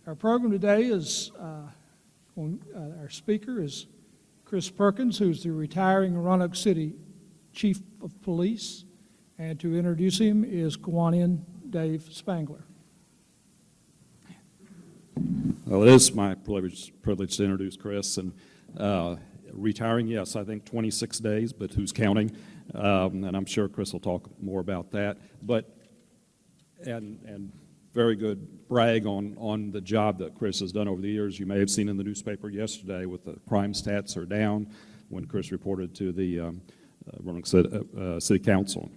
Our program today is, our speaker is Chris Perkins, who's the retiring Roanoke City Chief of Police, and to introduce him is Kiwanis Dave Spangler. Well, it is my privilege to introduce Chris, and retiring, yes, I think 26 days, but who's counting? And I'm sure Chris will talk more about that. But and very good brag on the job that Chris has done over the years. You may have seen in the newspaper yesterday with the crime stats are down when Chris reported to the Roanoke City Council.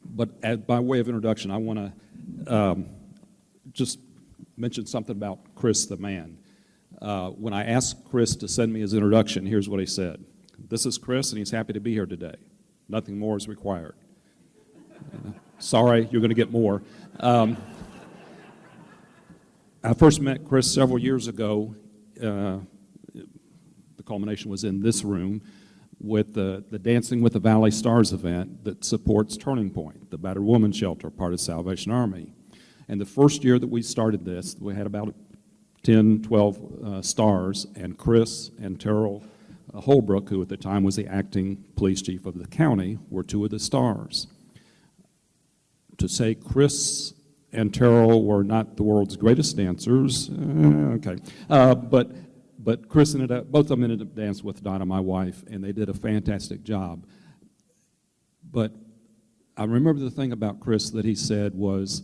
But by way of introduction, I want to just mention something about Chris the man. When I asked Chris to send me his introduction, here's what he said. This is Chris, and he's happy to be here today. Nothing more is required. Sorry, you're going to get more. I first met Chris several years ago. The culmination was in this room with the Dancing with the Valley Stars event that supports Turning Point, the battered woman shelter, part of Salvation Army. And the first year that we started this, we had about 10, 12 stars, and Chris and Terrell Holbrook, who at the time was the acting police chief of the county, were two of the stars. To say Chris and Terrell were not the world's greatest dancers, okay. But Chris ended up, both of them ended up dancing with Donna, my wife, and they did a fantastic job. But I remember the thing about Chris that he said was,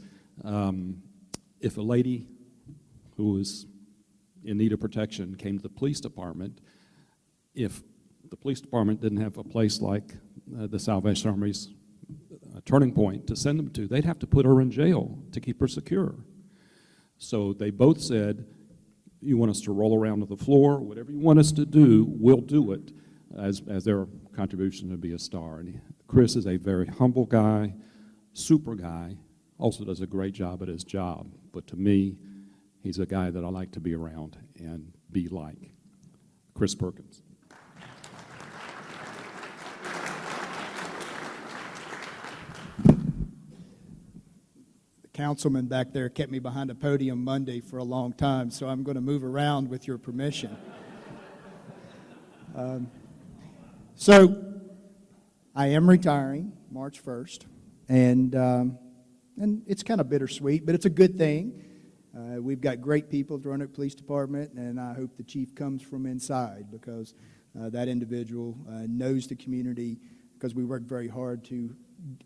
if a lady who was in need of protection came to the police department, if the police department didn't have a place like the Salvation Army's Turning Point to send them to, they'd have to put her in jail to keep her secure. So they both said, you want us to roll around to the floor, whatever you want us to do, we'll do it, as their contribution to be a star. And Chris is a very humble guy, super guy, also does a great job at his job. But to me, he's a guy that I like to be around and be like. Chris Perkins. Councilman back there kept me behind a podium Monday for a long time, so I'm going to move around with your permission. So I am retiring March 1st, and it's kind of bittersweet, but it's a good thing. We've got great people at the Roanoke Police Department, and I hope the chief comes from inside because that individual knows the community, because we work very hard to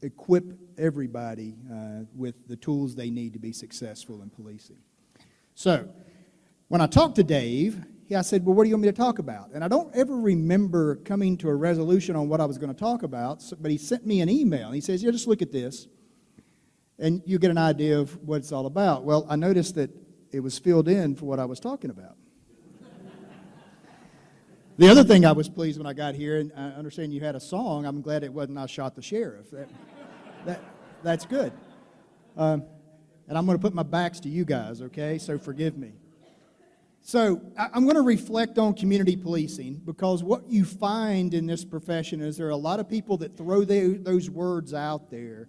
equip everybody with the tools they need to be successful in policing. So when I talked to Dave, I said, well, what do you want me to talk about? And I don't ever remember coming to a resolution on what I was going to talk about, but he sent me an email. And he says, yeah, just look at this, and you get an idea of what it's all about. Well, I noticed that it was filled in for what I was talking about. The other thing I was pleased when I got here, and I understand you had a song. I'm glad it wasn't I Shot the Sheriff. That's good. And I'm going to put my backs to you guys, okay? So forgive me. So I'm going to reflect on community policing, because what you find in this profession is there are a lot of people that throw those words out there,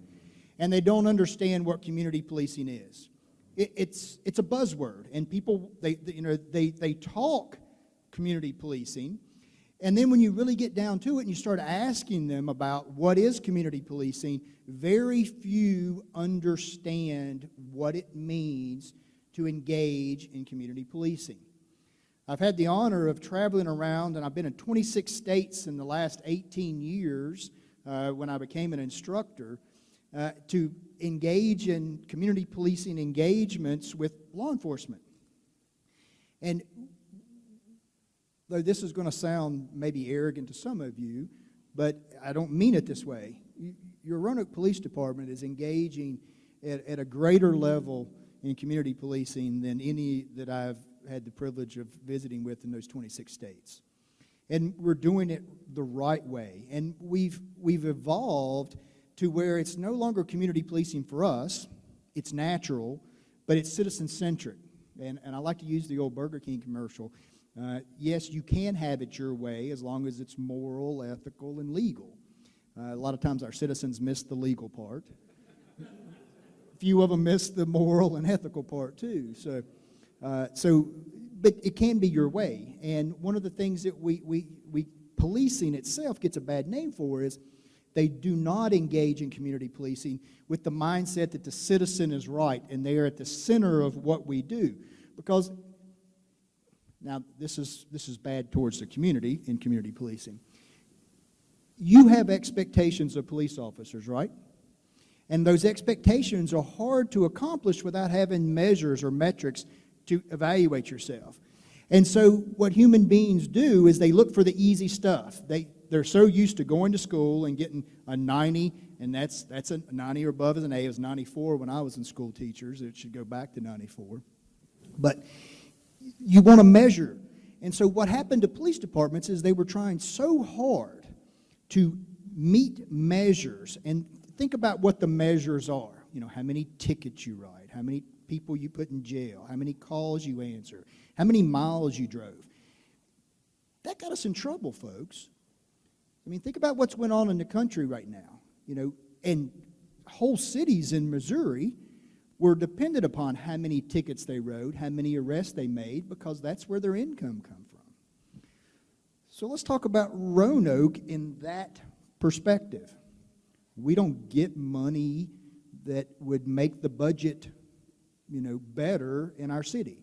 and they don't understand what community policing is. It's a buzzword, and people they talk community policing, and then when you really get down to it and you start asking them about what is community policing, very few understand what it means to engage in community policing. I've had the honor of traveling around, and I've been in 26 states in the last 18 years when I became an instructor, to engage in community policing engagements with law enforcement. And though this is going to sound maybe arrogant to some of you, but I don't mean it this way. Your Roanoke Police Department is engaging at a greater level in community policing than any that I've had the privilege of visiting with in those 26 states. And we're doing it the right way. And we've evolved to where it's no longer community policing for us. It's natural, but it's citizen-centric. And I like to use the old Burger King commercial. Yes, you can have it your way as long as it's moral, ethical, and legal. A lot of times our citizens miss the legal part. Few of them miss the moral and ethical part too. So But it can be your way. And one of the things that policing itself gets a bad name for is they do not engage in community policing with the mindset that the citizen is right and they are at the center of what we do. Because, now this is bad towards the community in community policing. You have expectations of police officers, right? And those expectations are hard to accomplish without having measures or metrics to evaluate yourself. And so what human beings do is they look for the easy stuff. They're so used to going to school and getting a 90, and that's a 90 or above is an A. It was 94 when I was in school, teachers. It should go back to 94. But you want to measure. And so what happened to police departments is they were trying so hard to meet measures. And think about what the measures are. You know, how many tickets you write, how many people you put in jail, how many calls you answer, how many miles you drove. That got us in trouble, folks. I mean, think about what's going on in the country right now. You know, and whole cities in Missouri were dependent upon how many tickets they wrote, how many arrests they made, because that's where their income come from. So let's talk about Roanoke in that perspective. We don't get money that would make the budget, you know, better in our city.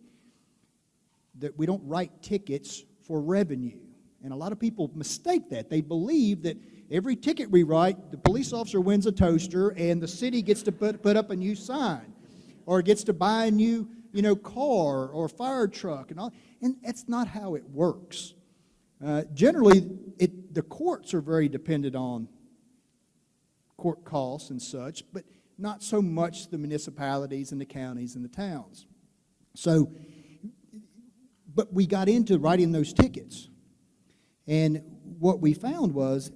That we don't write tickets for revenue. And a lot of people mistake that. They believe that every ticket we write, the police officer wins a toaster and the city gets to put up a new sign or gets to buy a new, you know, car or fire truck and all. And that's not how it works. Generally, the courts are very dependent on court costs and such, but not so much the municipalities and the counties and the towns. So, but we got into writing those tickets. And what we found was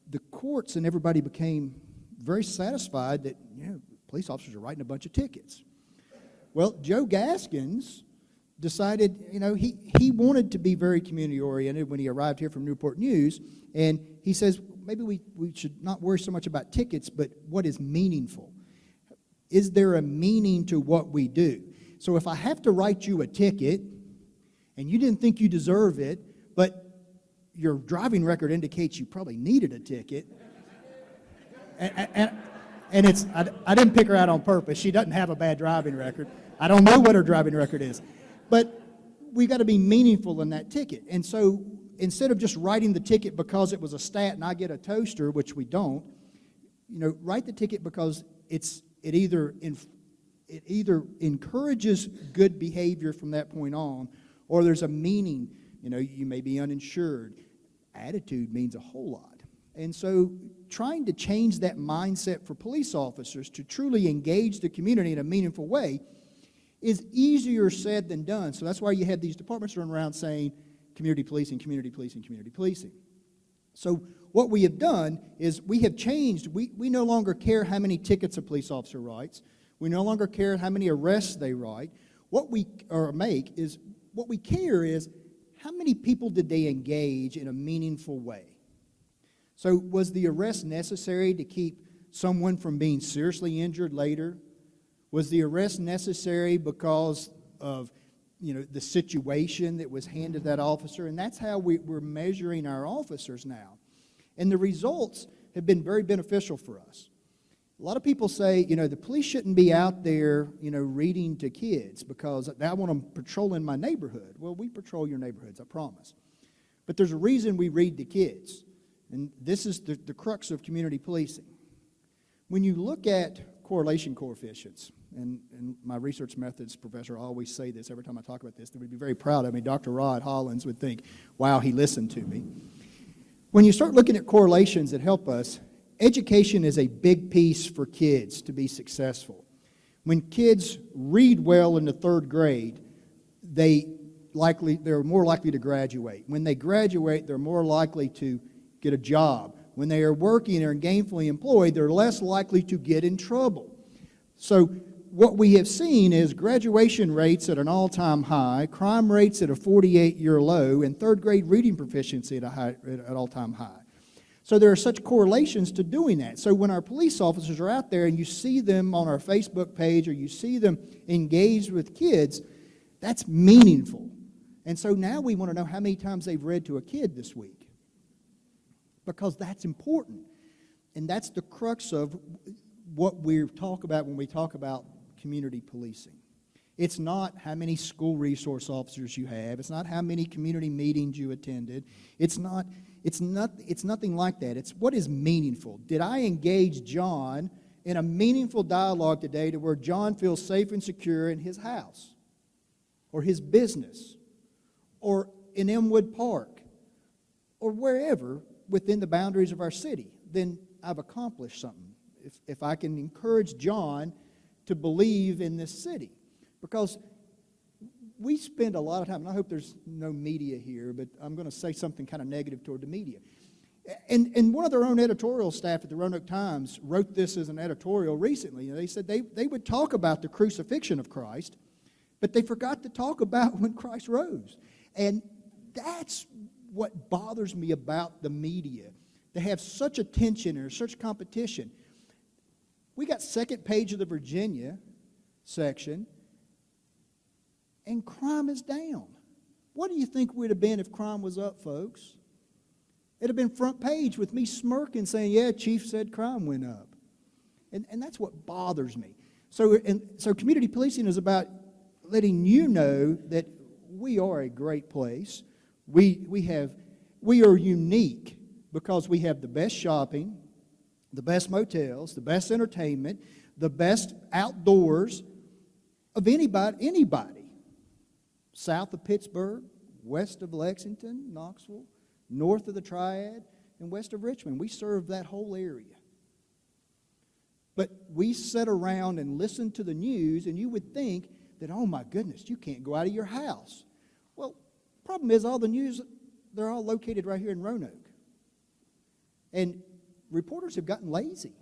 the courts and everybody became very satisfied that, you know, police officers are writing a bunch of tickets. Well, Joe Gaskins decided, you know, he wanted to be very community-oriented when he arrived here from Newport News, and he says, maybe we should not worry so much about tickets, but what is meaningful. Is there a meaning to what we do? So if I have to write you a ticket, and you didn't think you deserve it, but your driving record indicates you probably needed a ticket, and it's, I didn't pick her out on purpose. She doesn't have a bad driving record. I don't know what her driving record is. But we got to be meaningful in that ticket. And so instead of just writing the ticket because it was a stat and I get a toaster, which we don't, you know, write the ticket because it either encourages good behavior from that point on, or there's a meaning. You know, you may be uninsured. Attitude means a whole lot. And so trying to change that mindset for police officers to truly engage the community in a meaningful way is easier said than done. So that's why you had these departments running around saying community policing, community policing, community policing. So what we have done is we have changed. We no longer care how many tickets a police officer writes. We no longer care how many arrests they write. What we care is how many people did they engage in a meaningful way. So was the arrest necessary to keep someone from being seriously injured later? Was the arrest necessary because of, you know, the situation that was handed that officer? And that's how we're measuring our officers now. And the results have been very beneficial for us. A lot of people say, you know, the police shouldn't be out there, you know, reading to kids because I want them patrolling my neighborhood. Well, we patrol your neighborhoods, I promise. But there's a reason we read to kids. And this is the crux of community policing. When you look at correlation coefficients, and my research methods professor always say this every time I talk about this, they would be very proud of me. Dr. Rod Hollins would think, wow, he listened to me. When you start looking at correlations that help us, education is a big piece for kids to be successful. When kids read well in the third grade, they're more likely to graduate. When they graduate, they're more likely to get a job. When they are working or gainfully employed, they're less likely to get in trouble. So what we have seen is graduation rates at an all-time high, crime rates at a 48-year low, and third grade reading proficiency at an all-time high. So there are such correlations to doing that. So when our police officers are out there and you see them on our Facebook page or you see them engaged with kids, That's meaningful. And so now we want to know how many times they've read to a kid this week, because that's important. And that's the crux of what we talk about when we talk about community policing. It's not how many school resource officers you have. It's not how many community meetings you attended. It's nothing like that. It's what is meaningful. Did I engage John in a meaningful dialogue today to where John feels safe and secure in his house or his business or in Elmwood Park or wherever within the boundaries of our city? Then I've accomplished something. If I can encourage John to believe in this city. Because we spend a lot of time, and I hope there's no media here, but I'm going to say something kind of negative toward the media. And one of their own editorial staff at the Roanoke Times wrote this as an editorial recently. They said they would talk about the crucifixion of Christ, but they forgot to talk about when Christ rose. And that's what bothers me about the media. They have such attention or such competition. We got second page of the Virginia section, and crime is down. What do you think we'd have been if crime was up, folks? It'd have been front page with me smirking saying, yeah, Chief said crime went up. And that's what bothers me. So community policing is about letting you know that we are a great place. We are unique because we have the best shopping, the best motels, the best entertainment, the best outdoors of anybody. South of Pittsburgh, west of Lexington, Knoxville, north of the Triad, and west of Richmond. We serve that whole area. But we sit around and listen to the news, and you would think that, oh my goodness, you can't go out of your house. Well, the problem is all the news, they're all located right here in Roanoke. And reporters have gotten lazy.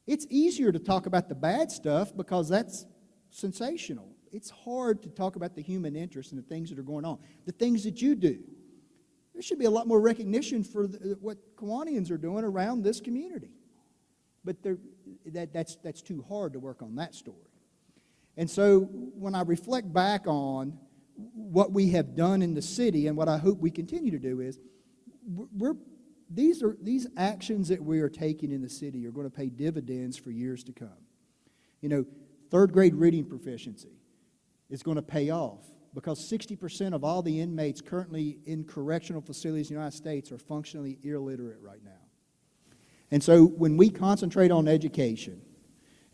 It's easier to talk about the bad stuff because that's sensational. It's hard to talk about the human interest and the things that are going on, the things that you do. There should be a lot more recognition for what Kiwanians are doing around this community. But that's too hard to work on that story. And so when I reflect back on what we have done in the city and what I hope we continue to do is, these actions that we are taking in the city are going to pay dividends for years to come. You know, third grade reading proficiency is going to pay off because 60% of all the inmates currently in correctional facilities in the United States are functionally illiterate right now. And so when we concentrate on education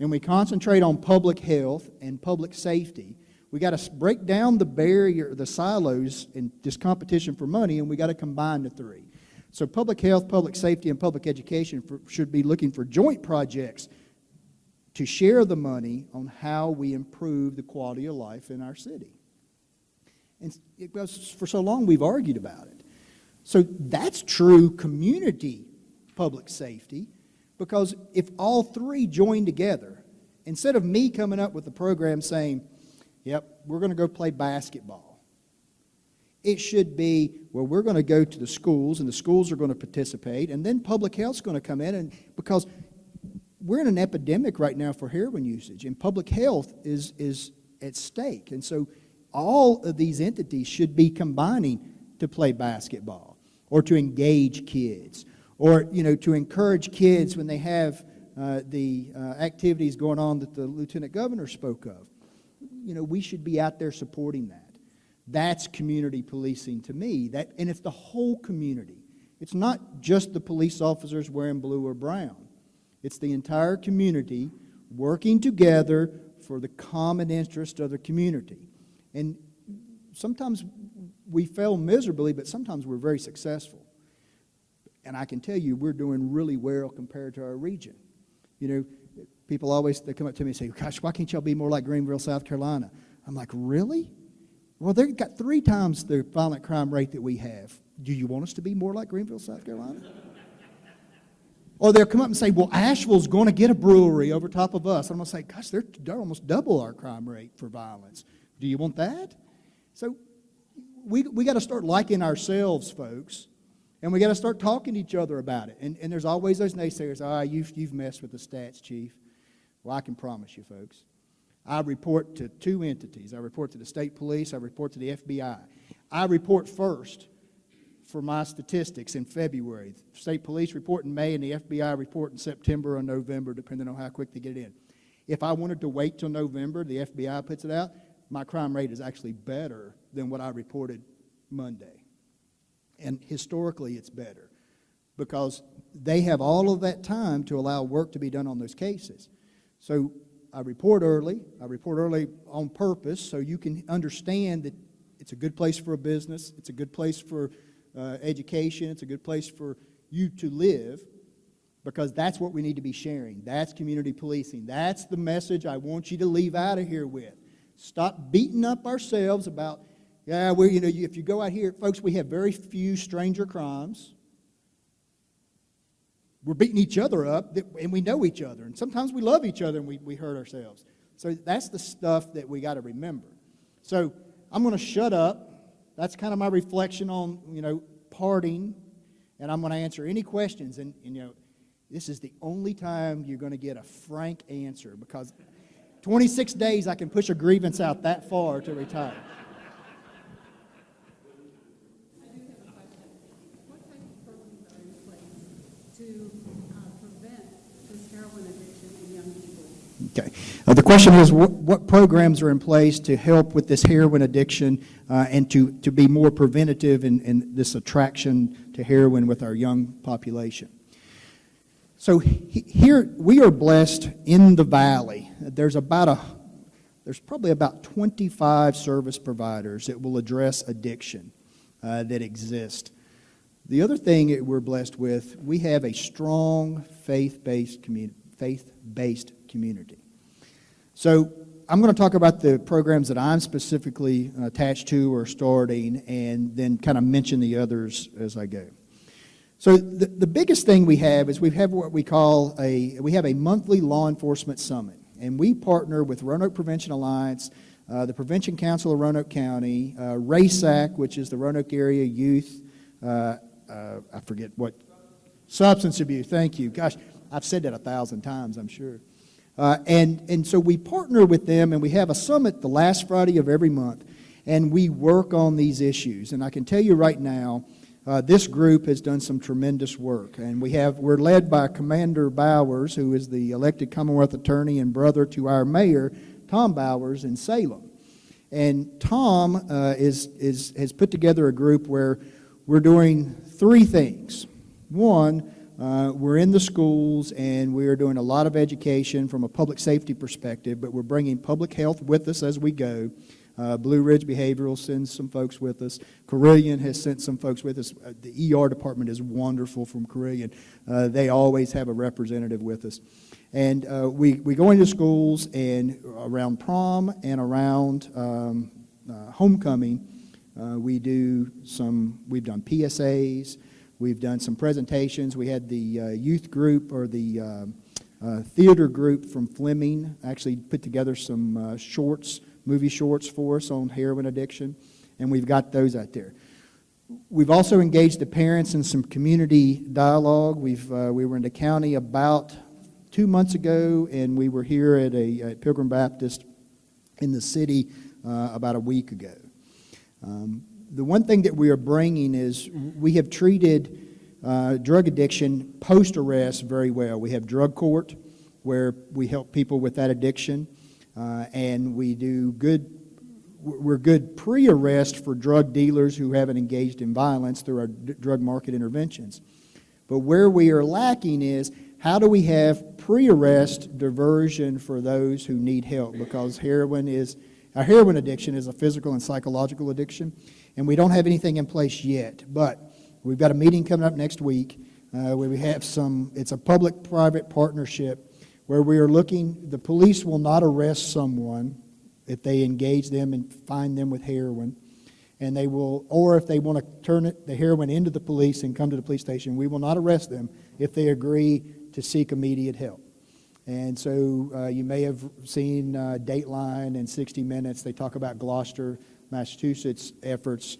and we concentrate on public health and public safety, we got to break down the barrier, the silos in this competition for money, and we got to combine the three. So public health, public safety, and public education should be looking for joint projects to share the money on how we improve the quality of life in our city. And because for so long we've argued about it. So that's true community public safety, because if all three join together, instead of me coming up with a program saying, yep, we're going to go play basketball, it should be, well, we're going to go to the schools, and the schools are going to participate, and then public health's going to come in, and because we're in an epidemic right now for heroin usage, and public health is at stake. And so all of these entities should be combining to play basketball or to engage kids or, to encourage kids when they have the activities going on that the Lieutenant Governor spoke of. We should be out there supporting that. That's community policing to me. And it's the whole community. It's not just the police officers wearing blue or brown. It's the entire community working together for the common interest of the community. And sometimes we fail miserably, but sometimes we're very successful. And I can tell you, we're doing really well compared to our region. People always, they come up to me and say, gosh, why can't y'all be more like Greenville, South Carolina? I'm like, really? Well, they've got 3 times the violent crime rate that we have. Do you want us to be more like Greenville, South Carolina? Or they'll come up and say, well, Asheville's going to get a brewery over top of us. And I'm going to say, gosh, they're almost double our crime rate for violence. Do you want that? So we got to start liking ourselves, folks. And we got to start talking to each other about it. And there's always those naysayers, you've messed with the stats, Chief. Well, I can promise you, folks, I report to two entities. I report to the state police. I report to the FBI. I report first for my statistics in February. State police report in May, and the FBI report in September or November, depending on how quick they get it in. If I wanted to wait till November, the FBI puts it out, my crime rate is actually better than what I reported Monday. And historically, it's better because they have all of that time to allow work to be done on those cases. So I report early. I report early on purpose so you can understand that it's a good place for a business. It's a good place for education. It's a good place for you to live, because that's what we need to be sharing. That's community policing. That's the message I want you to leave out of here with. Stop beating up ourselves about, yeah, if you go out here, folks, we have very few stranger crimes. We're beating each other up, and we know each other. And sometimes we love each other, and we hurt ourselves. So that's the stuff that we got to remember. So I'm going to shut up. That's kind of my reflection on, parting. And I'm going to answer any questions. And this is the only time you're going to get a frank answer, because 26 days I can push a grievance out that far to retire. I do have a question. What type of programs are in place to prevent this heroin addiction in young people? Okay. The question is, what programs are in place to help with this heroin addiction and to be more preventative in this attraction to heroin with our young population? So here we are blessed in the valley. There's probably about 25 service providers that will address addiction that exist. The other thing that we're blessed with, we have a strong faith-based community. So I'm going to talk about the programs that I'm specifically attached to or starting, and then kind of mention the others as I go. So the biggest thing we have is we have what we call a monthly law enforcement summit, and we partner with Roanoke Prevention Alliance, the Prevention Council of Roanoke County, RACAC, which is the Roanoke Area Youth, I forget what, substance abuse, thank you. Gosh, I've said that 1,000 times, I'm sure. And so we partner with them, and we have a summit the last Friday of every month, and we work on these issues. And I can tell you right now, this group has done some tremendous work, and we're led by Commander Bowers, who is the elected Commonwealth Attorney and brother to our mayor, Tom Bowers, in Salem. And Tom has put together a group where we're doing three things. One, we're in the schools, and we are doing a lot of education from a public safety perspective, but we're bringing public health with us as we go. Blue Ridge Behavioral sends some folks with us. Carilion has sent some folks with us. The ER department is wonderful from Carilion. They always have a representative with us. And we go into schools, and around prom and around homecoming, we've done PSAs, we've done some presentations. We had the youth group, or the theater group from Fleming, actually put together some movie shorts for us on heroin addiction, and we've got those out there. We've also engaged the parents in some community dialogue. We were in the county about 2 months ago, and we were here at Pilgrim Baptist in the city about a week ago. The one thing that we are bringing is we have treated drug addiction post-arrest very well. We have drug court, where we help people with that addiction. And we're good pre-arrest for drug dealers who haven't engaged in violence through our drug market interventions. But where we are lacking is, how do we have pre-arrest diversion for those who need help? Because our heroin addiction is a physical and psychological addiction, and we don't have anything in place yet. But we've got a meeting coming up next week where we have it's a public-private partnership, where we are the police will not arrest someone if they engage them and find them with heroin, and or if they want to turn the heroin into the police and come to the police station, we will not arrest them if they agree to seek immediate help. And so you may have seen Dateline and 60 Minutes. They talk about Gloucester, Massachusetts efforts.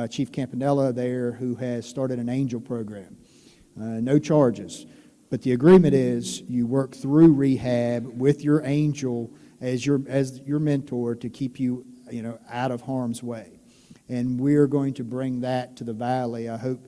Chief Campanella there, who has started an angel program. No charges. But the agreement is you work through rehab with your angel, as your mentor to keep you, out of harm's way. And we're going to bring that to the Valley. I hope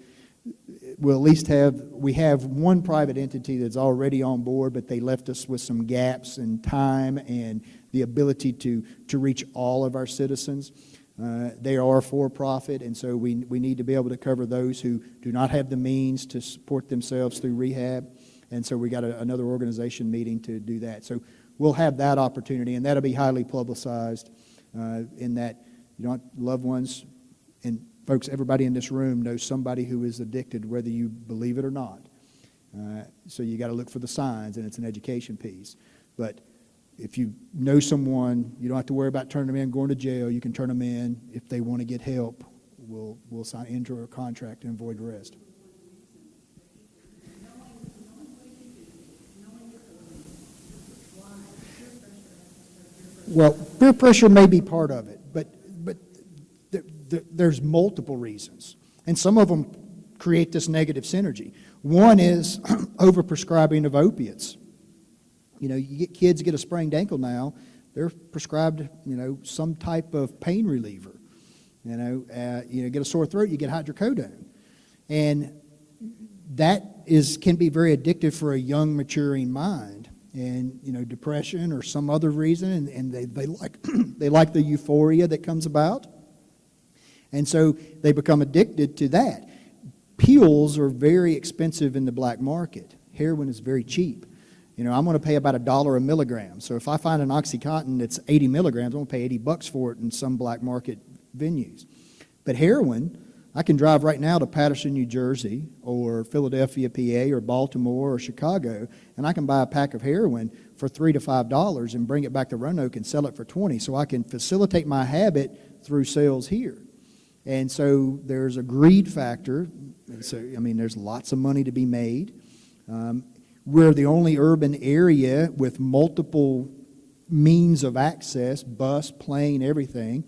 we'll at least we have one private entity that's already on board, but they left us with some gaps in time and the ability to reach all of our citizens. They are for-profit, and so we need to be able to cover those who do not have the means to support themselves through rehab. And so we got another organization meeting to do that. So we'll have that opportunity, and that'll be highly publicized in that loved ones, and folks, everybody in this room knows somebody who is addicted, whether you believe it or not. So you got to look for the signs, and it's an education piece. But if you know someone, you don't have to worry about turning them in, going to jail. You can turn them in. If they want to get help, we'll sign into a contract and avoid arrest. Well, peer pressure may be part of it, but there's multiple reasons, and some of them create this negative synergy. One is overprescribing of opiates. You get kids get a sprained ankle now, they're prescribed, some type of pain reliever. Get a sore throat, you get hydrocodone. And that can be very addictive for a young, maturing mind. And, depression or some other reason, and they like they like the euphoria that comes about. And so they become addicted to that. Pills are very expensive in the black market. Heroin is very cheap. I'm going to pay about $1 a milligram. So if I find an OxyContin that's 80 milligrams, I'm going to pay $80 for it in some black market venues. But heroin, I can drive right now to Patterson, New Jersey, or Philadelphia, PA, or Baltimore, or Chicago, and I can buy a pack of heroin for $3 to $5 and bring it back to Roanoke and sell it for $20. So I can facilitate my habit through sales here. And so there's a greed factor. So, there's lots of money to be made. We're the only urban area with multiple means of access, bus, plane, everything.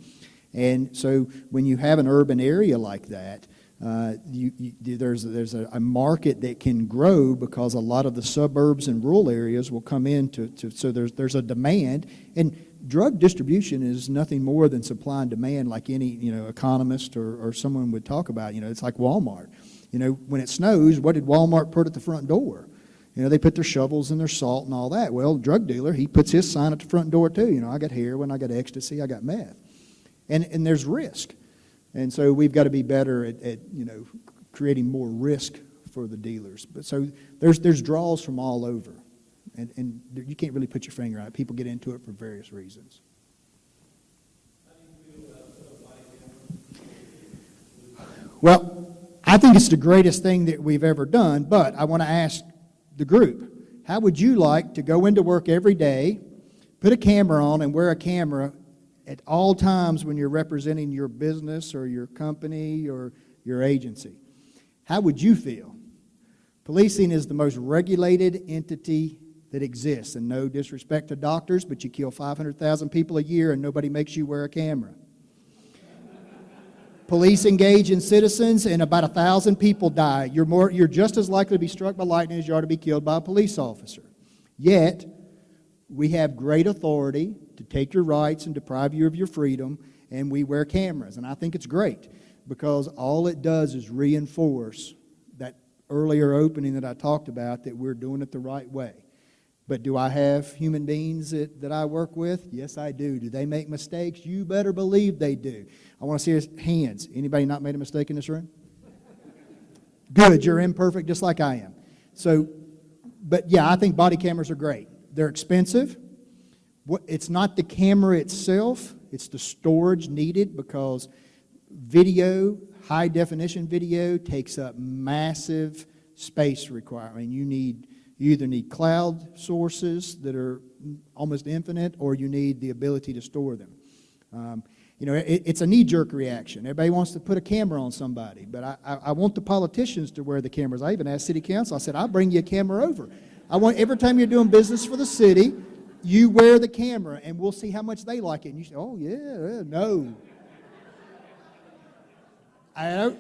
And so when you have an urban area like that, there's a market that can grow because a lot of the suburbs and rural areas will come in so there's a demand. And drug distribution is nothing more than supply and demand, like any economist or someone would talk about. It's like Walmart. When it snows, what did Walmart put at the front door? They put their shovels and their salt and all that. Well, drug dealer, he puts his sign at the front door too. I got heroin, I got ecstasy, I got meth. And there's risk. And so we've got to be better at creating more risk for the dealers. But so there's draws from all over. And you can't really put your finger on it. People get into it for various reasons. Well, I think it's the greatest thing that we've ever done, but I want to ask the group, how would you like to go into work every day, put a camera on, and wear a camera at all times when you're representing your business or your company or your agency? How would you feel? Policing is the most regulated entity that exists, and no disrespect to doctors, but you kill 500,000 people a year and nobody makes you wear a camera. Police engage in citizens, and about 1,000 people die. You're just as likely to be struck by lightning as you are to be killed by a police officer. Yet, we have great authority to take your rights and deprive you of your freedom, and we wear cameras. And I think it's great because all it does is reinforce that earlier opening that I talked about, that we're doing it the right way. But do I have human beings that I work with? Yes, I do. Do they make mistakes? You better believe they do. I want to see his hands. Anybody not made a mistake in this room? Good. You're imperfect just like I am. So, but yeah, I think body cameras are great. They're expensive. It's not the camera itself. It's the storage needed, because video, high definition video, takes up massive space requirement. You either need cloud sources that are almost infinite, or you need the ability to store them. It's a knee-jerk reaction. Everybody wants to put a camera on somebody, but I want the politicians to wear the cameras. I even asked City Council, I said, I'll bring you a camera over. I want every time you're doing business for the city, you wear the camera, and we'll see how much they like it. And you say, oh, yeah, no.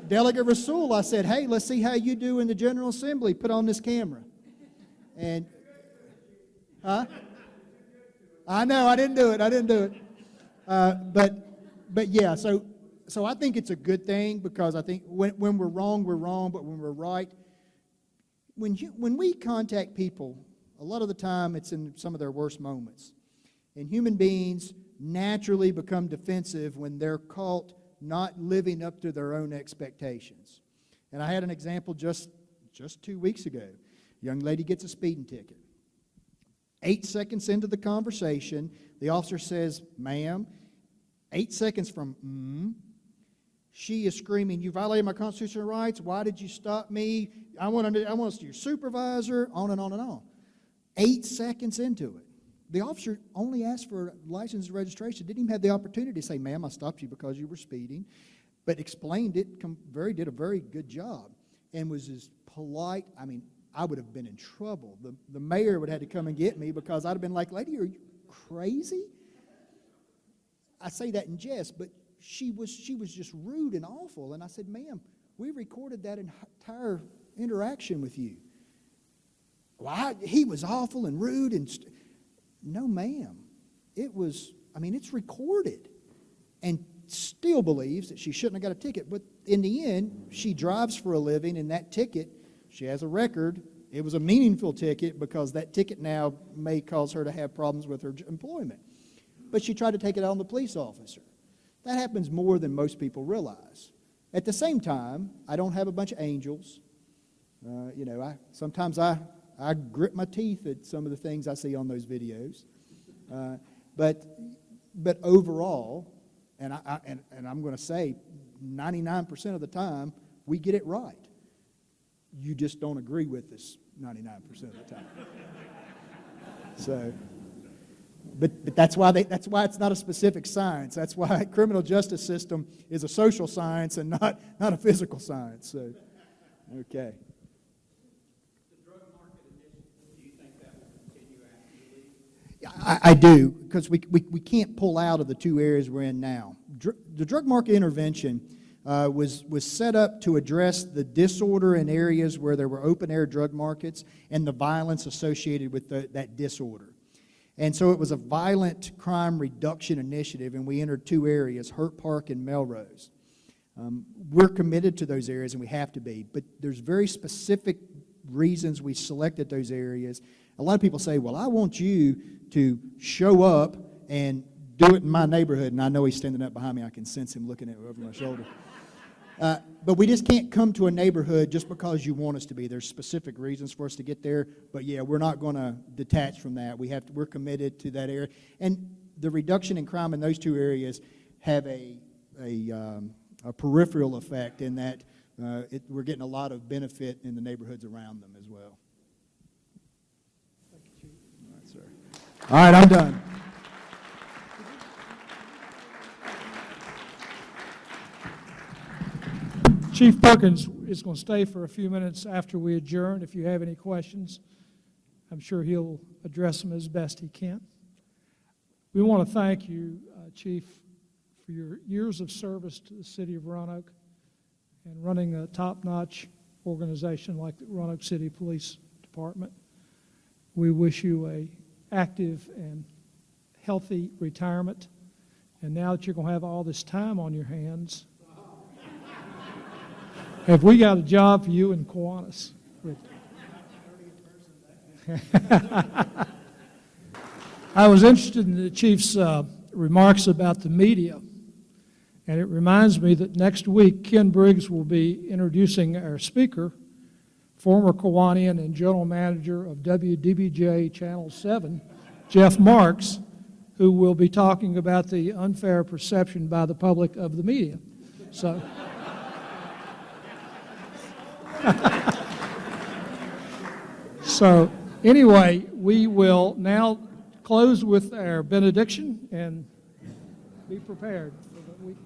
Delegate Rasul, I said, hey, let's see how you do in the General Assembly. Put on this camera. And, huh? I know, I didn't do it. But yeah, so I think it's a good thing, because I think when we're wrong, but when we're right, when we contact people, a lot of the time it's in some of their worst moments. And human beings naturally become defensive when they're caught not living up to their own expectations. And I had an example just 2 weeks ago. A young lady gets a speeding ticket. 8 seconds into the conversation, the officer says, "Ma'am," 8 seconds from she is screaming, "You violated my constitutional rights. Why did you stop me? I want to see your supervisor," on and on and on. 8 seconds into it. The officer only asked for license and registration, didn't even have the opportunity to say, "Ma'am, I stopped you because you were speeding," but explained it, did a very good job, and was as polite. I mean, I would have been in trouble. The mayor would have had to come and get me, because I'd have been like, "Lady, are you crazy?" I say that in jest, but she was just rude and awful. And I said, "Ma'am, we recorded that entire interaction with you." "Well, he was awful and rude and..." No, ma'am. It's recorded. And still believes that she shouldn't have got a ticket. But in the end, she drives for a living, and that ticket, she has a record. It was a meaningful ticket, because that ticket now may cause her to have problems with her employment. But she tried to take it out on the police officer. That happens more than most people realize. At the same time, I don't have a bunch of angels. Sometimes I grit my teeth at some of the things I see on those videos. But overall, and I'm going to say 99% of the time, we get it right. You just don't agree with us 99% of the time. So, but that's why it's not a specific science. That's why criminal justice system is a social science and not a physical science. So, okay. I do, because we can't pull out of the two areas we're in now. The drug market intervention was set up to address the disorder in areas where there were open-air drug markets and the violence associated with that disorder. And so it was a violent crime reduction initiative, and we entered two areas, Hurt Park and Melrose. We're committed to those areas, and we have to be, but there's very specific reasons we selected those areas. A lot of people say, "Well, I want you to show up and do it in my neighborhood," and I know he's standing up behind me. I can sense him looking at me over my shoulder. But we just can't come to a neighborhood just because you want us to be. There's specific reasons for us to get there, but yeah, we're not going to detach from that. We're committed to that area, and the reduction in crime in those two areas have a peripheral effect in that we're getting a lot of benefit in the neighborhoods around them as well. Thank you, Chief. All right, sir. All right, I'm done. Chief Perkins is going to stay for a few minutes after we adjourn. If you have any questions, I'm sure he'll address them as best he can. We want to thank you, Chief, for your years of service to the city of Roanoke and running a top-notch organization like the Roanoke City Police Department. We wish you an active and healthy retirement. And now that you're going to have all this time on your hands, have we got a job for you in Kiwanis? I was interested in the Chief's remarks about the media, and it reminds me that next week Ken Briggs will be introducing our speaker, former Kiwanian and general manager of WDBJ Channel 7, Jeff Marks, who will be talking about the unfair perception by the public of the media. So anyway, we will now close with our benediction and be prepared for the week.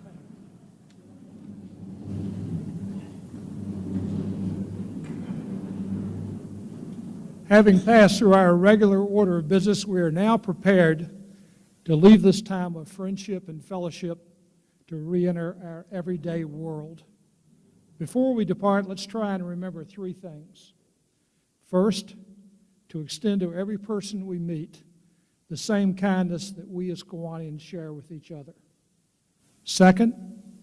Having passed through our regular order of business, we are now prepared to leave this time of friendship and fellowship to re-enter our everyday world. Before we depart, let's try and remember three things. First, to extend to every person we meet the same kindness that we as Kiwanians share with each other. Second,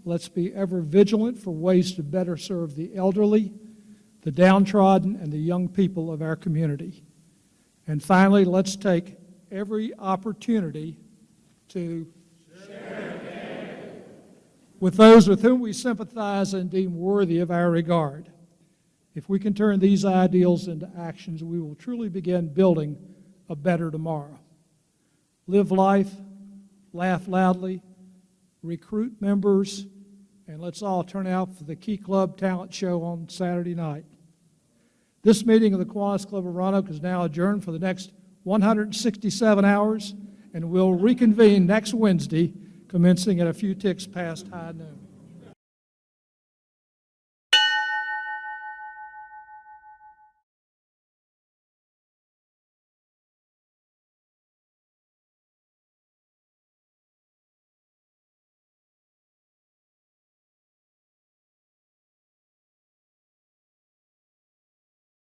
let's be ever vigilant for ways to better serve the elderly, the downtrodden, and the young people of our community. And finally, let's take every opportunity to share with those with whom we sympathize and deem worthy of our regard. If we can turn these ideals into actions, we will truly begin building a better tomorrow. Live life, laugh loudly, recruit members, and let's all turn out for the Key Club Talent Show on Saturday night. This meeting of the Kiwanis Club of Roanoke is now adjourned for the next 167 hours, and we'll reconvene next Wednesday, commencing at a few ticks past high noon.